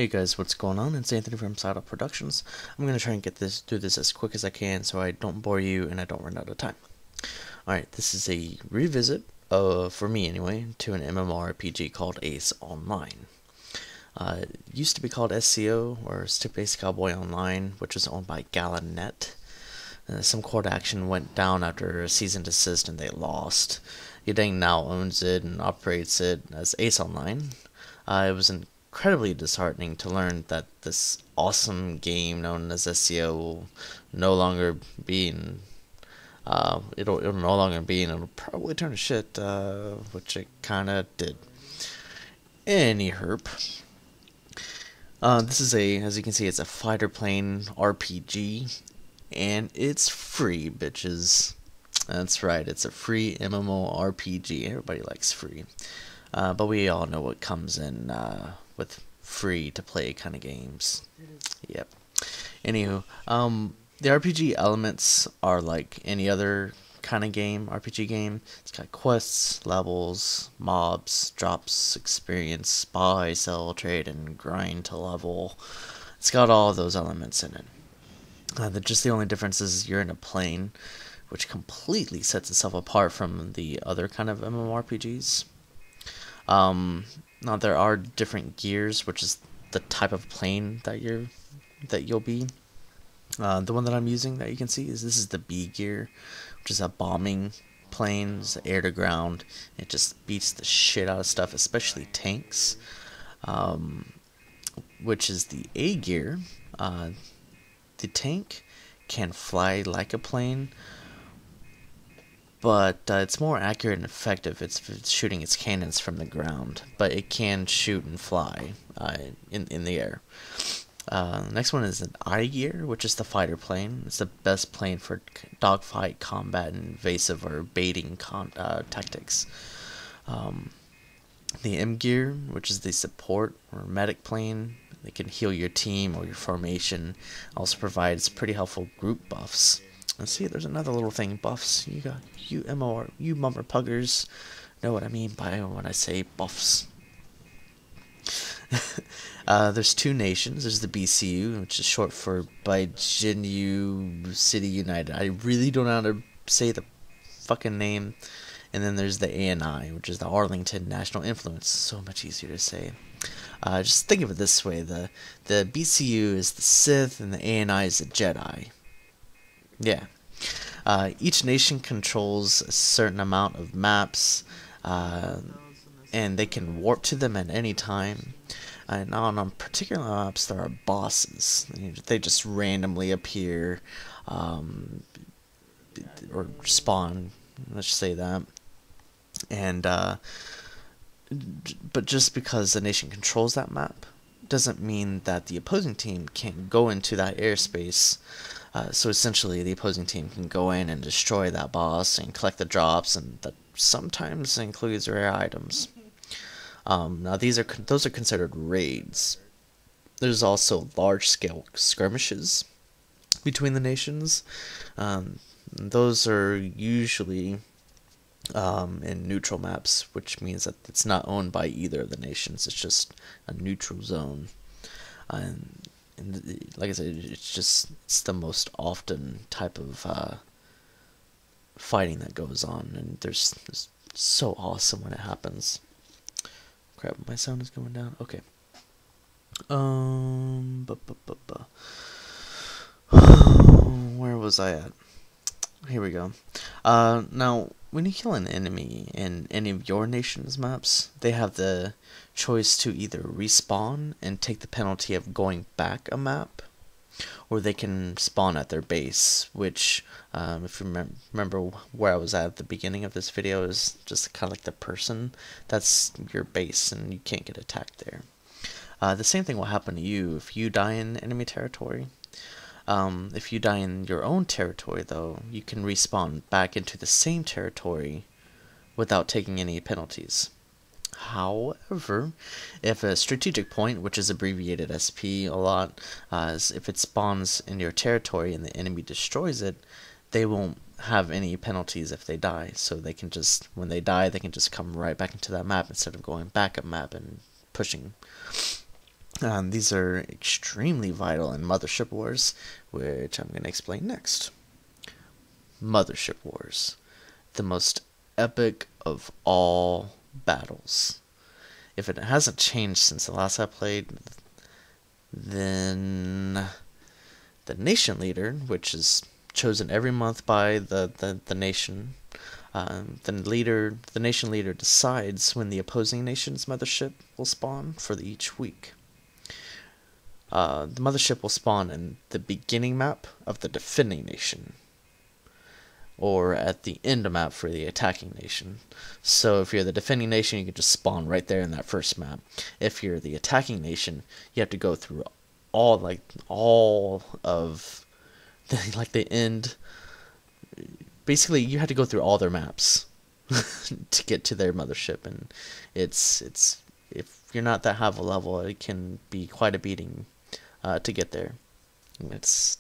Hey guys, what's going on? It's Anthony from Side Up Productions. I'm gonna try and get through this as quick as I can so I don't bore you and I don't run out of time. Alright, this is a revisit, for me anyway, to an MMORPG called Ace Online. It used to be called SCO, or Stick-Based Cowboy Online, which was owned by Gala.net. Some court action went down after a cease and desist and they lost. Yadang now owns it and operates it as Ace Online. It was incredibly disheartening to learn that this awesome game known as SCO will no longer be in, it'll no longer be, and it'll probably turn to shit, which it kinda did. Any herp. This is as you can see, it's a fighter plane RPG, and it's free, bitches. That's right, it's a free MMORPG. Everybody likes free. But we all know what comes in with free-to-play kind of games. Yep. Anywho, the RPG elements are like any other kind of RPG game. It's got quests, levels, mobs, drops, experience, buy, sell, trade, and grind to level. It's got all those elements in it. Just the only difference is you're in a plane, which completely sets itself apart from the other kind of MMORPGs. Now there are different gears, which is the type of plane that you'll be. The one that I'm using that you can see this is the B gear, which is a bombing plane. It's air to ground. It just beats the shit out of stuff, especially tanks. Which is the A gear. The tank can fly like a plane, but it's more accurate and effective. It's shooting its cannons from the ground, but it can shoot and fly in the air. Next one is an I gear, which is the fighter plane. It's the best plane for dogfight, combat, and invasive or baiting tactics. The M gear, which is the support or medic plane. It can heal your team or your formation. Also provides pretty helpful group buffs. Let's see, there's another little thing, buffs. You mummer puggers know what I mean by when I say buffs. There's two nations. There's the BCU, which is short for Baijinu City United. I really don't know how to say the fucking name. And then there's the ANI, which is the Arlington National Influence. So much easier to say. Just think of it this way: the BCU is the Sith, and the ANI is the Jedi. Yeah. Each nation controls a certain amount of maps, and they can warp to them at any time. And on particular maps, there are bosses. They just randomly appear, or spawn. Let's just say that. And but just because the nation controls that map doesn't mean that the opposing team can't go into that airspace. So essentially, the opposing team can go in and destroy that boss and collect the drops, and that sometimes includes rare items. Now those are considered raids. There's also large-scale skirmishes between the nations. Those are usually in neutral maps, which means that it's not owned by either of the nations. It's just a neutral zone. And like I said, it's the most often type of fighting that goes on, and there's so awesome when it happens. Crap, my sound is going down. Okay. Where was I at? Here we go. Now, when you kill an enemy in any of your nation's maps, they have the choice to either respawn and take the penalty of going back a map, or they can spawn at their base, which, if you remember where I was at the beginning of this video, is just kind of like the person. That's your base, and you can't get attacked there. The same thing will happen to you if you die in enemy territory. If you die in your own territory, though, you can respawn back into the same territory without taking any penalties. However, if a strategic point, which is abbreviated SP a lot, if it spawns in your territory and the enemy destroys it, they won't have any penalties if they die. So they can just, when they die, they can just come right back into that map instead of going back a map and pushing These are extremely vital in Mothership Wars, which I'm going to explain next. Mothership Wars, the most epic of all battles. If it hasn't changed since the last I played, then the nation leader, which is chosen every month by the nation, the nation leader decides when the opposing nation's mothership will spawn for each week. The mothership will spawn in the beginning map of the defending nation, or at the end of map for the attacking nation. So if you're the defending nation, you can just spawn right there in that first map. If you're the attacking nation, you have to go through all of the end. Basically, you have to go through all their maps to get to their mothership, and it's if you're not that high of a level, it can be quite a beating to get there. It's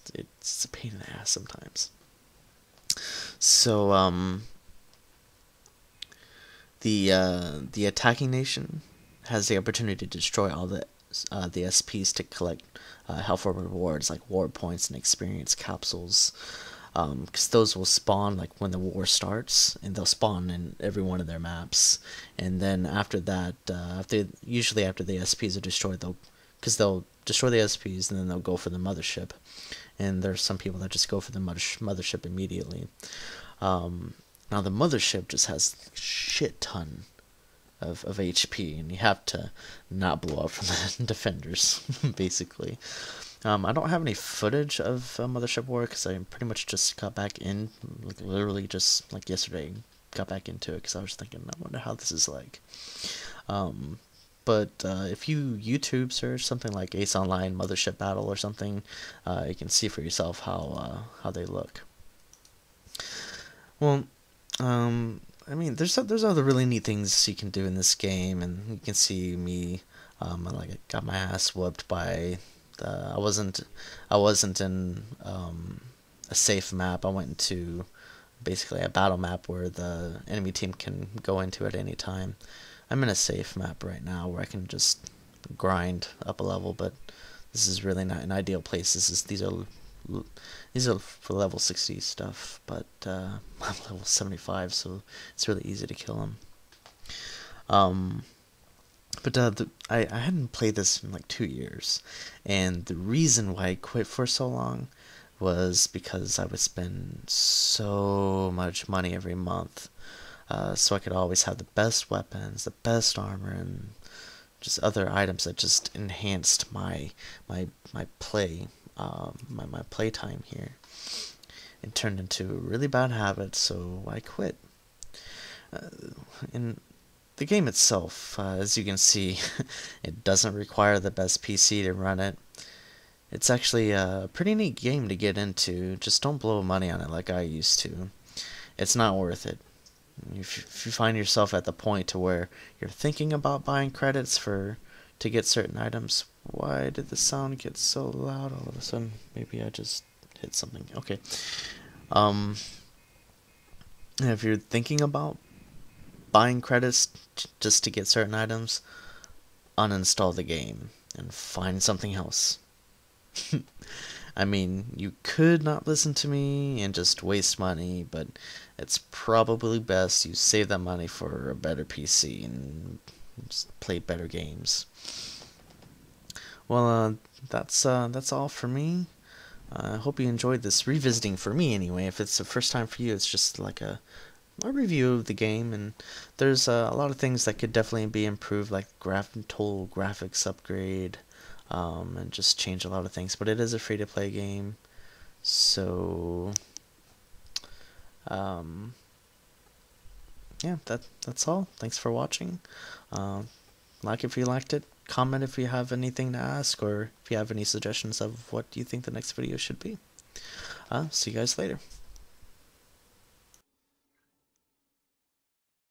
a pain in the ass sometimes. So the attacking nation has the opportunity to destroy all the SPs to collect helpful rewards like war points and experience capsules. Because those will spawn like when the war starts, and they'll spawn in every one of their maps. And then after that, usually after the SPs are destroyed, they'll destroy the SPs and then they'll go for the mothership. And there's some people that just go for the mothership immediately. Now the mothership just has a shit ton of HP, and you have to not blow up from the defenders, basically. I don't have any footage of Mothership War because I pretty much just got back in, like literally just like yesterday, got back into it because I was thinking, I wonder how this is like. But if you YouTube search something like Ace Online Mothership Battle or something, you can see for yourself how they look. Well, I mean, there's other really neat things you can do in this game, and you can see me, I got my ass whooped by. I wasn't in a safe map. I went into basically a battle map where the enemy team can go into at any time. I'm in a safe map right now where I can just grind up a level, but this is really not an ideal place. These are for level 60 stuff, but I'm level 75, so it's really easy to kill them. But I hadn't played this in like 2 years, and the reason why I quit for so long was because I would spend so much money every month, so I could always have the best weapons, the best armor, and just other items that just enhanced my play, my playtime here. It turned into a really bad habit, so I quit. In the game itself, as you can see, it doesn't require the best PC to run it. It's actually a pretty neat game to get into. Just don't blow money on it like I used to. It's not worth it. If you find yourself at the point to where you're thinking about buying credits to get certain items. Why did the sound get so loud all of a sudden? Maybe I just hit something. Okay. If you're thinking about buying credits just to get certain items, uninstall the game and find something else. I mean, you could not listen to me and just waste money, but it's probably best you save that money for a better PC and just play better games. Well, that's all for me. I hope you enjoyed this revisiting for me anyway. If it's the first time for you, it's just like a review of the game, and there's a lot of things that could definitely be improved, like total graphics upgrade, and just change a lot of things. But it is a free-to-play game, so yeah, that's all. Thanks for watching. Like if you liked it, comment if you have anything to ask, or if you have any suggestions of what you think the next video should be. See you guys later.